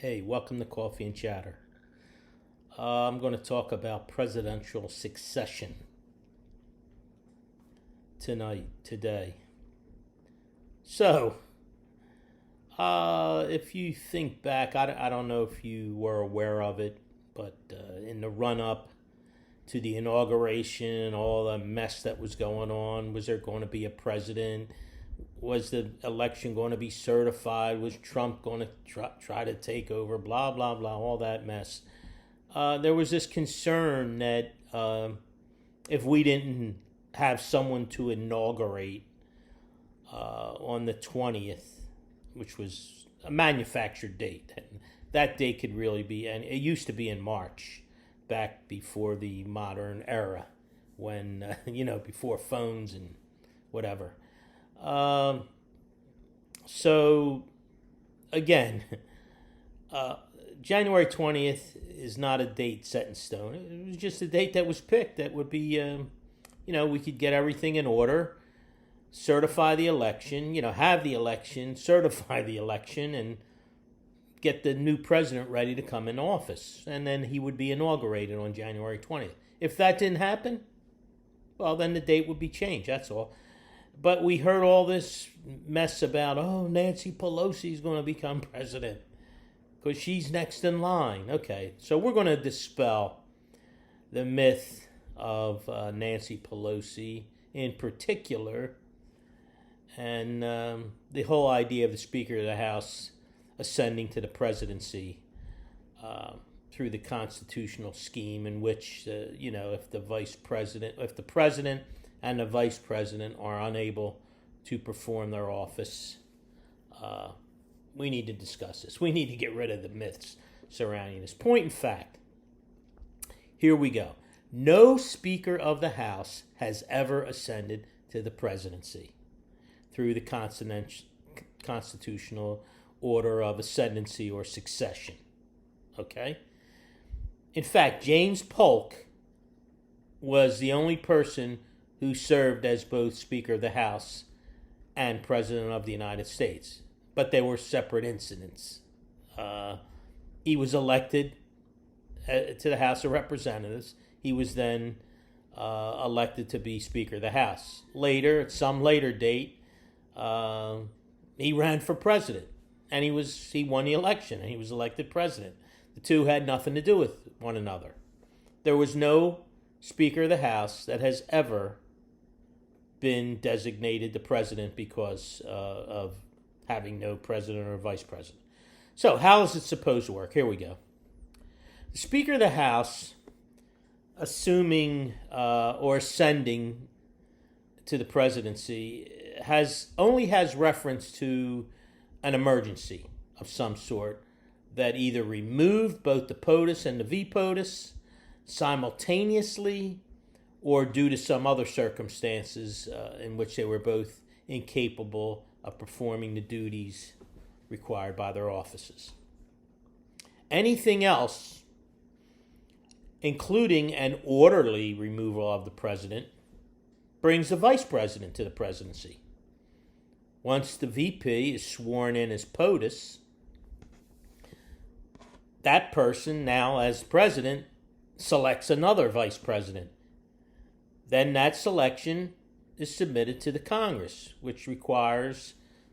Hey, welcome to Coffee and Chatter. I'm going to talk about presidential succession today. So, if you think back, I don't know if you were aware of it, but in the run up to the inauguration, all the mess that was going on, was there going to be a president? Was the election going to be certified? Was Trump going to try to take over? Blah, blah, blah, all that mess. There was this concern that if we didn't have someone to inaugurate on the 20th, which was a manufactured date, that date could really be, and it used to be in March, back before the modern era, when, before phones and whatever. So, again, January 20th is not a date set in stone. It was just a date that was picked that would be, we could get everything in order, certify the election, have the election, certify the election, and get the new president ready to come in office. And then he would be inaugurated on January 20th. If that didn't happen, well, then the date would be changed, that's all. But we heard all this mess about, Nancy Pelosi is going to become president because she's next in line. Okay, so we're going to dispel the myth of Nancy Pelosi in particular, and the whole idea of the Speaker of the House ascending to the presidency through the constitutional scheme in which, if the president and the vice president are unable to perform their office, we need to discuss this. We need to get rid of the myths surrounding this. Point in fact, here we go. No Speaker of the House has ever ascended to the presidency through the constitutional order of ascendancy or succession. Okay? In fact, James Polk was the only person who served as both Speaker of the House and President of the United States. But they were separate incidents. He was elected to the House of Representatives. He was then elected to be Speaker of the House. Later, at some later date, he ran for president. And he won the election, and he was elected president. The two had nothing to do with one another. There was no Speaker of the House that has ever been designated the president because of having no president or vice president. So how is it supposed to work? Here we go. The Speaker of the House, assuming or ascending to the presidency, only has reference to an emergency of some sort that either removed both the POTUS and the VPOTUS simultaneously, or due to some other circumstances in which they were both incapable of performing the duties required by their offices. Anything else, including an orderly removal of the president, brings the vice president to the presidency. Once the VP is sworn in as POTUS, that person now, as president, selects another vice president. Then that selection is submitted to the Congress, which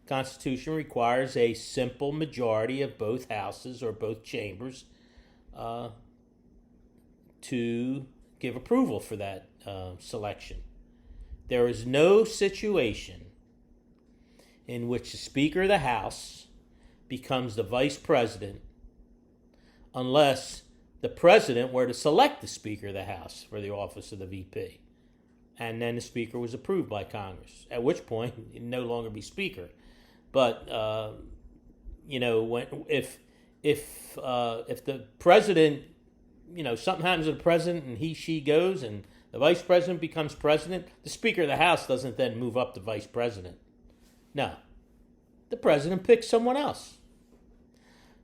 Constitution requires a simple majority of both houses or both chambers to give approval for that selection. There is no situation in which the Speaker of the House becomes the vice president unless the president were to select the Speaker of the House for the office of the VP. And then the Speaker was approved by Congress, at which point he'd no longer be Speaker. But if the president, something happens to the president and she goes and the vice president becomes president, the Speaker of the House doesn't then move up to vice president. No, the president picks someone else.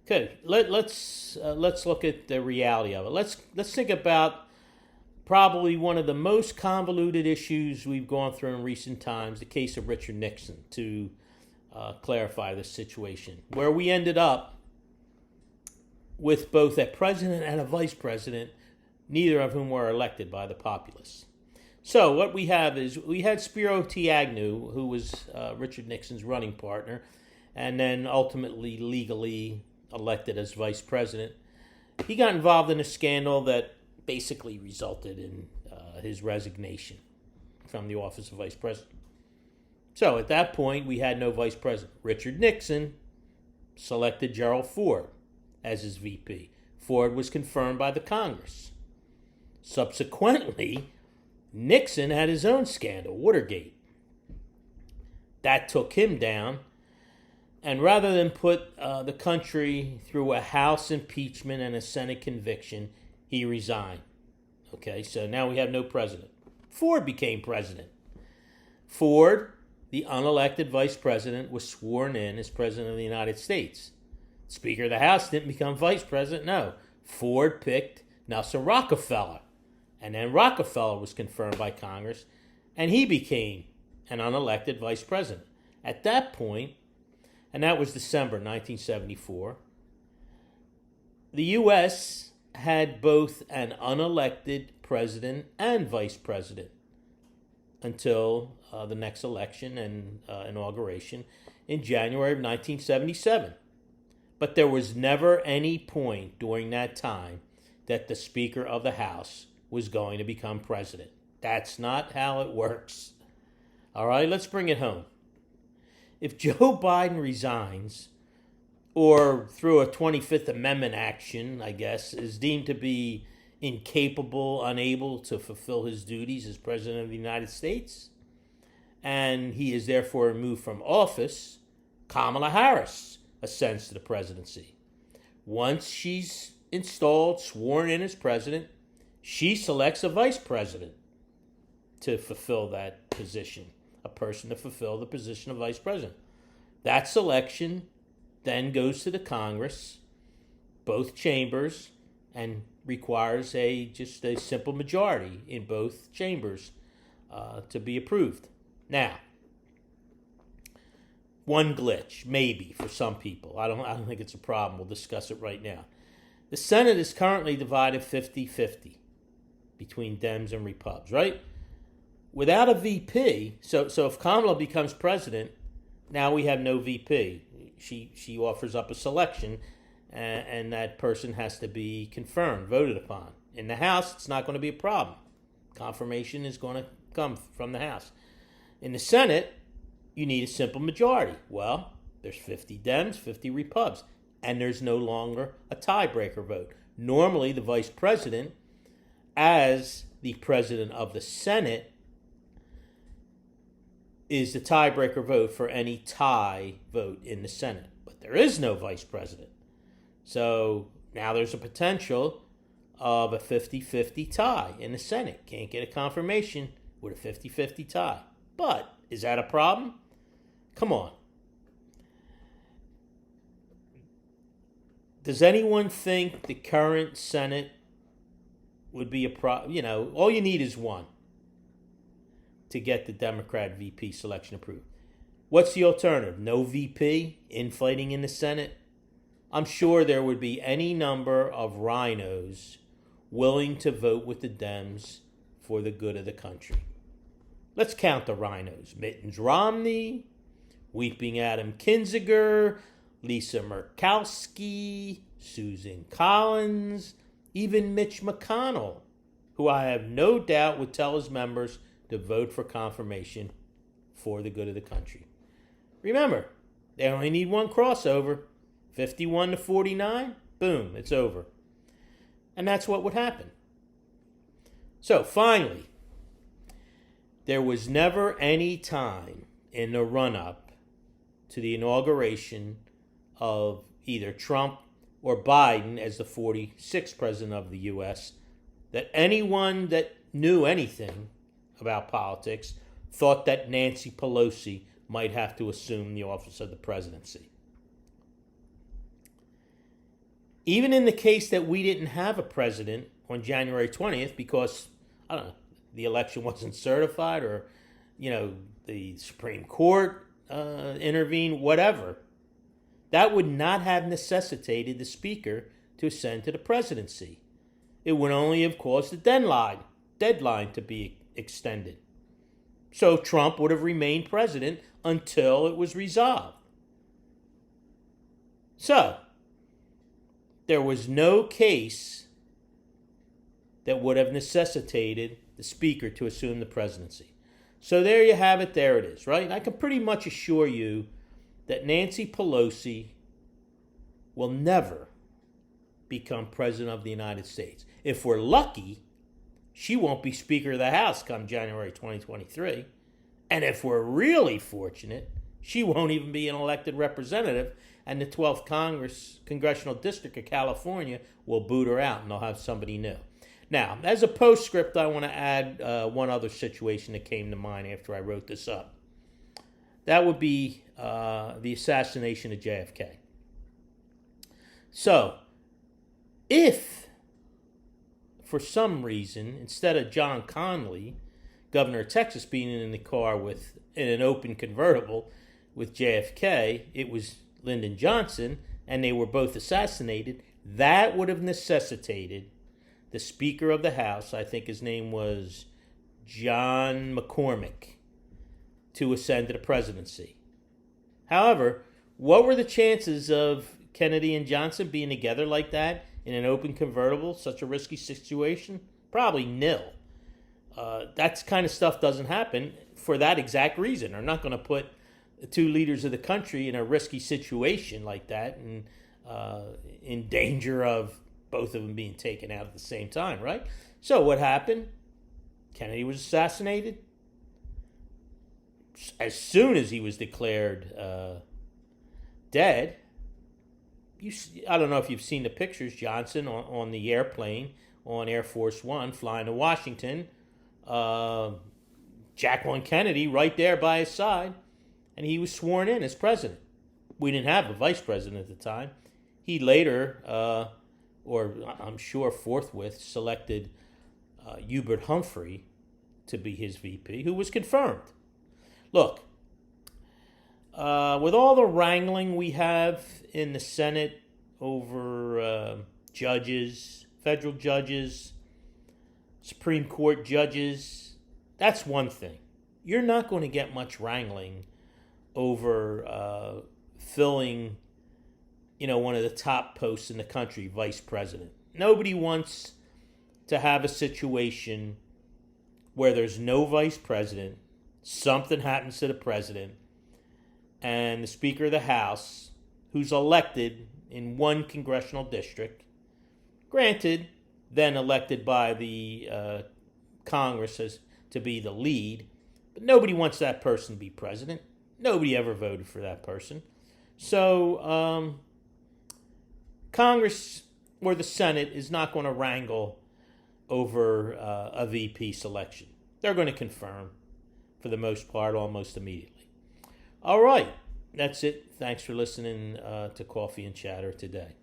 Okay, let's look at the reality of it. Let's think about probably one of the most convoluted issues we've gone through in recent times, the case of Richard Nixon, to clarify this situation, where we ended up with both a president and a vice president, neither of whom were elected by the populace. So what we have is we had Spiro T. Agnew, who was Richard Nixon's running partner, and then ultimately legally elected as vice president. He got involved in a scandal that basically resulted in his resignation from the office of vice president. So at that point, we had no vice president. Richard Nixon selected Gerald Ford as his VP. Ford was confirmed by the Congress. Subsequently, Nixon had his own scandal, Watergate. That took him down. And rather than put the country through a House impeachment and a Senate conviction, he resigned. Okay, so now we have no president. Ford became president. Ford, the unelected vice president, was sworn in as president of the United States. Speaker of the House didn't become vice president, no. Ford picked Nelson Rockefeller. And then Rockefeller was confirmed by Congress, and he became an unelected vice president. At that point, and that was December 1974, the U.S. had both an unelected president and vice president until the next election and inauguration in January of 1977. But there was never any point during that time that the Speaker of the House was going to become president. That's not how it works. All right, let's bring it home. If Joe Biden resigns, or through a 25th Amendment action, I guess, is deemed to be incapable, unable to fulfill his duties as President of the United States, and he is therefore removed from office, Kamala Harris ascends to the presidency. Once she's installed, sworn in as president, she selects a vice president to fulfill that position, a person to fulfill the position of vice president. That selection then goes to the Congress, both chambers, and requires just a simple majority in both chambers to be approved. Now, one glitch, maybe, for some people. I don't think it's a problem. We'll discuss it right now. The Senate is currently divided 50-50 between Dems and Repubs, right? Without a VP, so if Kamala becomes president, now we have no VP. She offers up a selection, and that person has to be confirmed, voted upon. In the House, it's not going to be a problem. Confirmation is going to come from the House. In the Senate, you need a simple majority. Well, there's 50 Dems, 50 Repubs, and there's no longer a tiebreaker vote. Normally, the vice president, as the president of the Senate, is the tiebreaker vote for any tie vote in the Senate. But there is no vice president. So now there's a potential of a 50-50 tie in the Senate. Can't get a confirmation with a 50-50 tie. But is that a problem? Come on. Does anyone think the current Senate would be a problem? You know, all you need is one to get the Democrat VP selection approved. What's the alternative? No VP, infighting in the Senate? I'm sure there would be any number of rhinos willing to vote with the Dems for the good of the country. Let's count the rhinos. Mittens Romney, Weeping Adam Kinzinger, Lisa Murkowski, Susan Collins, even Mitch McConnell, who I have no doubt would tell his members to vote for confirmation for the good of the country. Remember, they only need one crossover. 51-49, boom, it's over. And that's what would happen. So finally, there was never any time in the run-up to the inauguration of either Trump or Biden as the 46th president of the U.S. that anyone that knew anything about politics thought that Nancy Pelosi might have to assume the office of the presidency. Even in the case that we didn't have a president on January 20th because, I don't know, the election wasn't certified or, the Supreme Court intervened, whatever, that would not have necessitated the Speaker to ascend to the presidency. It would only have caused the deadline to be extended. So Trump would have remained president until it was resolved. So, there was no case that would have necessitated the speaker to assume the presidency. So there you have it, there it is, right? I can pretty much assure you that Nancy Pelosi will never become president of the United States. If we're lucky, she won't be Speaker of the House come January 2023. And if we're really fortunate, she won't even be an elected representative, and the 12th Congressional District of California will boot her out, and they'll have somebody new. Now, as a postscript, I want to add one other situation that came to mind after I wrote this up. That would be the assassination of JFK. So, if for some reason, instead of John Connally, governor of Texas, being in the car in an open convertible with JFK, it was Lyndon Johnson, and they were both assassinated, that would have necessitated the Speaker of the House, I think his name was John McCormick, to ascend to the presidency. However, what were the chances of Kennedy and Johnson being together like that in an open convertible, such a risky situation? Probably nil. That kind of stuff doesn't happen for that exact reason. They're not going to put the two leaders of the country in a risky situation like that and in danger of both of them being taken out at the same time, right? So what happened? Kennedy was assassinated. As soon as he was declared dead, I don't know if you've seen the pictures, Johnson on the airplane on Air Force One flying to Washington, Jacqueline Kennedy right there by his side, and he was sworn in as president. We didn't have a vice president at the time. He later, or I'm sure forthwith, selected Hubert Humphrey to be his VP, who was confirmed. Look, with all the wrangling we have in the Senate over judges, federal judges, Supreme Court judges, that's one thing. You're not going to get much wrangling over filling, one of the top posts in the country, vice president. Nobody wants to have a situation where there's no vice president, something happens to the president, and the Speaker of the House, who's elected in one congressional district, granted, then elected by the Congress as to be the lead, but nobody wants that person to be president. Nobody ever voted for that person. So Congress or the Senate is not going to wrangle over a VP selection. They're going to confirm, for the most part, almost immediately. All right, that's it. Thanks for listening to Coffee and Chatter today.